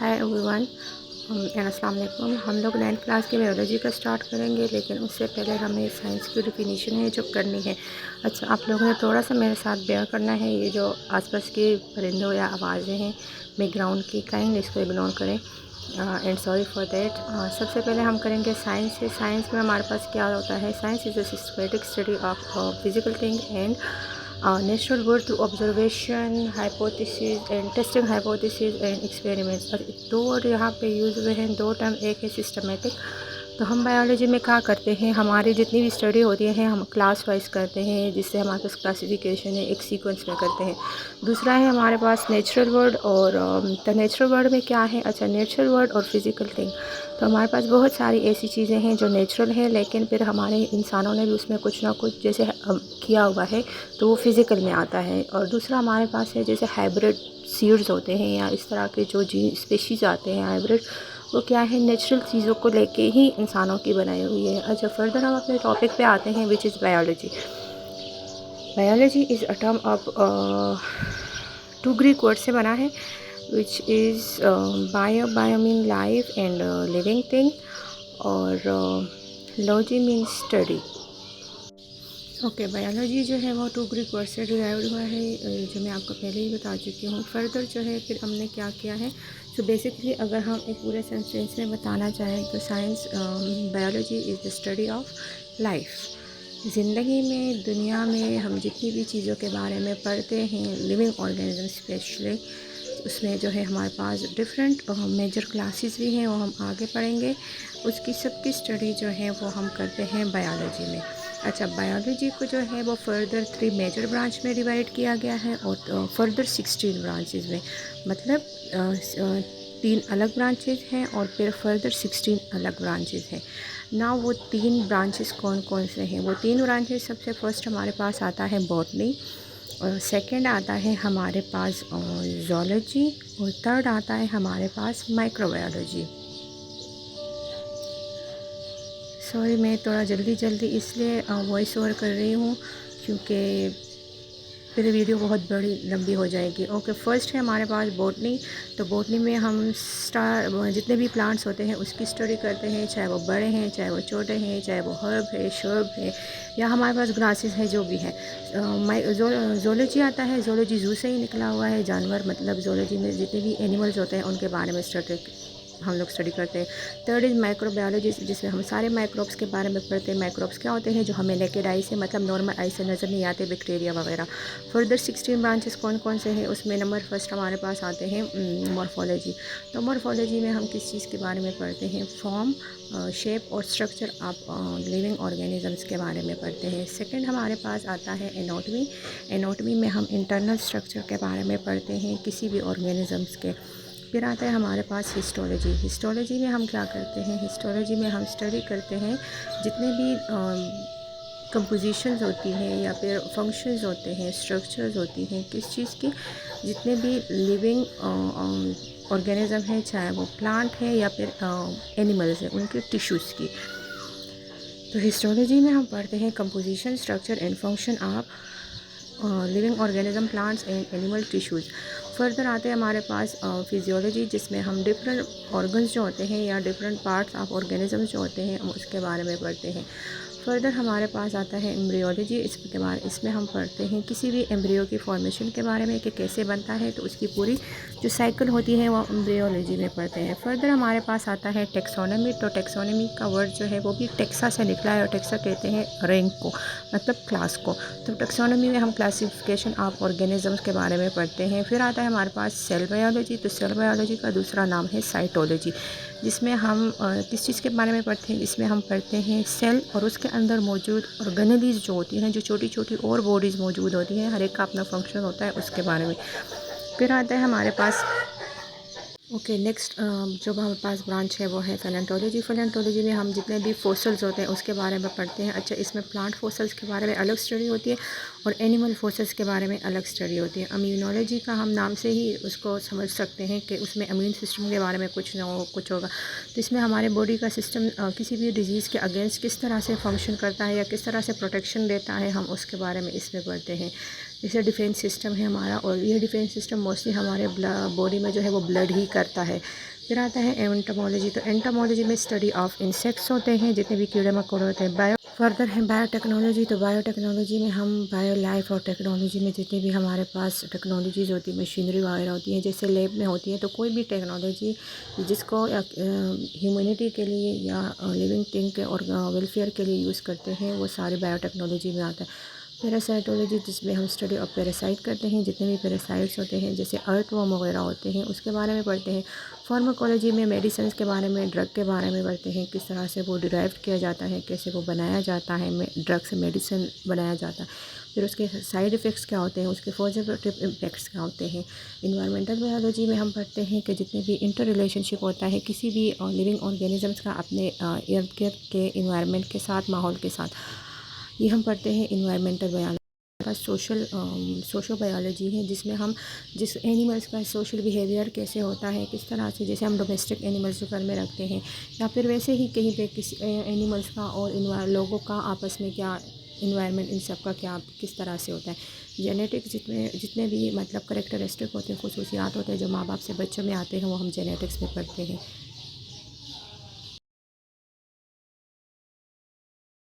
Hi everyone and अस्सलाम वालेकुम। हम लोग 9th क्लास की बायोलॉजी का स्टार्ट करेंगे, लेकिन उससे पहले हमें साइंस की डिफिनीशन है जो करनी है। अच्छा, आप लोगों ने थोड़ा सा मेरे साथ बेयर करना है। ये जो आसपास के परिंदों या आवाज़ें हैं बैकग्राउंड की, काइंड इसको इग्नोर करें एंड सॉरी फॉर दैट। सबसे पहले हम करेंगे साइंस से। साइंस में हमारे पास क्या होता है? Science is a systematic study of physical thing and natural world through observation, hypothesis and testing hypothesis and experiments. और दो वर्ड यहाँ पे यूज़ हुए हैं, दो टर्म। एक है सिस्टमेटिक। तो हम बायोलॉजी में क्या करते हैं, हमारी जितनी भी स्टडी होती है हम क्लास वाइज करते हैं, जिससे हमारे पास क्लासिफिकेशन है, एक सीक्वेंस में करते हैं। दूसरा है हमारे पास नेचुरल वर्ल्ड। और तो नेचुरल वर्ल्ड में क्या है? अच्छा, नेचुरल वर्ल्ड और फिज़िकल थिंग। तो हमारे पास बहुत सारी ऐसी चीज़ें हैं जो नेचुरल हैं, लेकिन फिर हमारे इंसानों ने भी उसमें कुछ ना कुछ जैसे किया हुआ है, तो वो फिज़िकल में आता है। और दूसरा हमारे पास है जैसे हाइब्रिड सीड्स होते हैं या इस तरह के जो जी स्पेशीज़ आते हैं हाइब्रिड, वो क्या है? नेचुरल चीज़ों को लेके ही इंसानों की बनाई हुई है। अच्छा, फर्दर हम अपने टॉपिक पे आते हैं, which is biology. Biology is a term of 2 Greek word से बना है, which is bio mean life and living thing, और logy mean study. Okay, biology जो है वो 2 ग्रीक वर्ड से डिराइव्ड हुआ है, जो मैं आपको पहले ही बता चुकी हूँ। फर्दर जो है फिर हमने क्या किया है, सो बेसिकली अगर हम एक पूरे सेंटेंस में बताना चाहें तो science biology is the study of life. ज़िंदगी में, दुनिया में हम जितनी भी चीज़ों के बारे में पढ़ते हैं, लिविंग ऑर्गेनिज्म स्पेशली, उसमें जो है हमारे पास डिफरेंट मेजर क्लासेस भी हैं, वो हम आगे पढ़ेंगे। उसकी सबकी स्टडी जो है वो हम करते हैं बायोलॉजी में। अच्छा, बायोलॉजी को जो है वो फर्दर 3 मेजर ब्रांच में डिवाइड किया गया है और फर्दर 16 ब्रांचेस में, मतलब 3 अलग ब्रांचेस हैं और फिर फर्दर 16 अलग ब्रांचेस हैं ना। वो 3 ब्रांचेस कौन कौन से हैं? वो 3 ब्रांचेस, सबसे फर्स्ट हमारे पास आता है बॉटनी, और सेकंड आता है हमारे पास ज़ूलॉजी, और थर्ड आता है हमारे पास माइक्रोबायोलॉजी। सॉरी, मैं थोड़ा जल्दी इसलिए वॉइस ओवर कर रही हूँ क्योंकि फिर वीडियो बहुत बड़ी लंबी हो जाएगी। ओके, फर्स्ट है हमारे पास बॉटनी। तो बॉटनी में हम जितने भी प्लांट्स होते हैं उसकी स्टडी करते हैं, चाहे वो बड़े हैं, चाहे वो छोटे हैं, चाहे वो हर्ब है, शर्ब है, या हमारे पास ग्रासेस है, जो भी है। ज़ूलॉजी आता है, ज़ूलॉजी ज़ू से ही निकला हुआ है, जानवर, मतलब ज़ूलॉजी में जितने भी एनिमल्स होते हैं उनके बारे में हम लोग स्टडी करते हैं। थर्ड इज़ माइक्रोबायोलॉजी, जिसमें हम सारे माइक्रोब्स के बारे में पढ़ते हैं। माइक्रोब्स क्या होते हैं? जो हमें नेकेड आई से, मतलब नॉर्मल आई से नज़र नहीं आते, बैक्टीरिया वगैरह। फर्दर 16 ब्रांचेस कौन कौन से हैं? उसमें नंबर फर्स्ट हमारे पास आते हैं मॉर्फोलॉजी। तो मॉर्फोलॉजी में हम किस चीज़ के बारे में पढ़ते हैं? फॉर्म, शेप और स्ट्रक्चर ऑफ लिविंग ऑर्गेनिजम्स के बारे में पढ़ते हैं। सेकंड हमारे पास आता है एनाटॉमी। एनाटॉमी में हम इंटरनल स्ट्रक्चर के बारे में पढ़ते हैं किसी भी ऑर्गेनिजम्स के। फिर आता है हमारे पास हिस्टोलॉजी। हिस्टोलॉजी में हम क्या करते हैं? हिस्टोलॉजी में हम स्टडी करते हैं जितने भी कंपोजिशंस होती हैं या फिर फंक्शंस होते हैं, स्ट्रक्चर्स होती हैं किस चीज़ की, जितने भी लिविंग ऑर्गेनिज्म हैं, चाहे वो प्लांट है या फिर एनिमल्स हैं, उनके टिश्यूज़ की। तो हिस्टोलॉजी में हम पढ़ते हैं composition, structure and function of living organism, plants and animal tissues. Further आते हैं हमारे पास फिजियोलॉजी, जिसमें हम डिफरेंट ऑर्गन्स जो होते हैं या डिफरेंट पार्ट्स ऑफ ऑर्गेनिज्म जो होते हैं हम उसके बारे में पढ़ते हैं। फर्दर हमारे पास आता है एम्ब्रियोलॉजी। इसमें हम पढ़ते हैं किसी भी एम्ब्रियो की फॉर्मेशन के बारे में कि कैसे बनता है, तो उसकी पूरी जो साइकिल होती है वो एम्ब्रियोलॉजी में पढ़ते हैं। फर्दर हमारे पास आता है टेक्सोनॉमी। तो टेक्सोनॉमी का वर्ड जो है वो भी टेक्सा से निकला है, और टेक्सा कहते हैं रैंक को, मतलब क्लास को। तो टेक्सोनॉमी में हम क्लासिफिकेशन ऑफ ऑर्गेनिजम्स के बारे में पढ़ते हैं। फिर आता है हमारे पास सेल बायोलॉजी। तो सेल बायोलॉजी का दूसरा नाम है साइटोलॉजी, जिसमें हम किस चीज़ के बारे में पढ़ते हैं? इसमें हम पढ़ते हैं सेल और उसके अंदर मौजूद ऑर्गेनेलीज जो होती हैं, जो छोटी छोटी और बॉडीज़ मौजूद होती हैं, हर एक का अपना फंक्शन होता है, उसके बारे में। फिर आता है हमारे पास ओके नेक्स्ट जो हमारे पास ब्रांच है वो है पैलेंटोलॉजी। पैलेंटोलॉजी में हम जितने भी फोसल्स होते हैं उसके बारे में पढ़ते हैं। अच्छा, इसमें प्लांट फोसल्स के बारे में अलग स्टडी होती है और एनिमल फोसल्स के बारे में अलग स्टडी होती है। इम्यूनोलॉजी का हम नाम से ही उसको समझ सकते हैं कि उसमें इम्यून सिस्टम के बारे में कुछ ना हो, कुछ होगा। तो इसमें हमारे बॉडी का सिस्टम किसी भी डिजीज़ के अगेंस्ट किस तरह से फंक्शन करता है या किस तरह से प्रोटेक्शन देता है, हम उसके बारे में इसमें पढ़ते हैं। जैसे डिफेंस सिस्टम है हमारा, और ये डिफेंस सिस्टम मोस्टली हमारे बॉडी में जो है वो ब्लड ही करता है। फिर आता है एंटोमोलॉजी। तो एंटोमोलॉजी में स्टडी ऑफ इंसेक्ट्स होते हैं, जितने भी कीड़े मकोड़े होते हैं। फर्दर है बायोटेक्नोलॉजी। तो बायोटेक्नोलॉजी में हम बायो लाइफ और टेक्नोलॉजी में जितनी भी हमारे पास टेक्नोलॉजीज़ होती है, मशीनरी वगैरह होती हैं, जैसे लैब में होती है, तो कोई भी टेक्नोलॉजी जिसको ह्यूमैनिटी के लिए या लिविंग थिंग के और वेलफेयर के लिए यूज़ करते हैं, वो सारे बायोटेक्नोलॉजी में आता है। पैरासाइटोलॉजी, जिसमें हम स्टडी ऑफ पैरासाइट करते हैं, जितने भी पैरासाइट्स होते हैं जैसे अर्थवर्म वगैरह होते हैं, उसके बारे में पढ़ते हैं। फार्माकोलॉजी में मेडिसिन के बारे में, ड्रग के बारे में पढ़ते हैं, किस तरह से वो डिराइव किया जाता है, कैसे वो बनाया जाता है, ड्रग से मेडिसिन बनाया जाता है, फिर उसके साइड इफ़ेक्ट्स क्या होते हैं, उसके पॉजिटिव इम्पैक्ट्स क्या होते हैं। इन्वायरमेंटल बायोलॉजी में हम पढ़ते हैं कि जितने भी इंटर रिलेशनशिप होता है किसी भी लिविंग ऑर्गेनिजम्स का अपने इर्द गिर्द के इन्वायरमेंट के साथ, माहौल के साथ, ये हम पढ़ते हैं इन्वायरमेंटल बायोलॉजी। का सोशल बायोलॉजी है, जिसमें हम जिस एनिमल्स का सोशल बिहेवियर कैसे होता है, किस तरह से, जैसे हम डोमेस्टिक एनिमल्स जो घर में रखते हैं, या फिर वैसे ही कहीं पे किसी एनिमल्स का और लोगों का आपस में क्या इन्वायरमेंट, इन सब का क्या किस तरह से होता है। जेनेटिक्स, जितने भी मतलब करेक्टरिस्टिक होते हैं, खसूसियात होते हैं जो माँ बाप से बच्चों में आते हैं, वो हम जेनेटिक्स में पढ़ते हैं।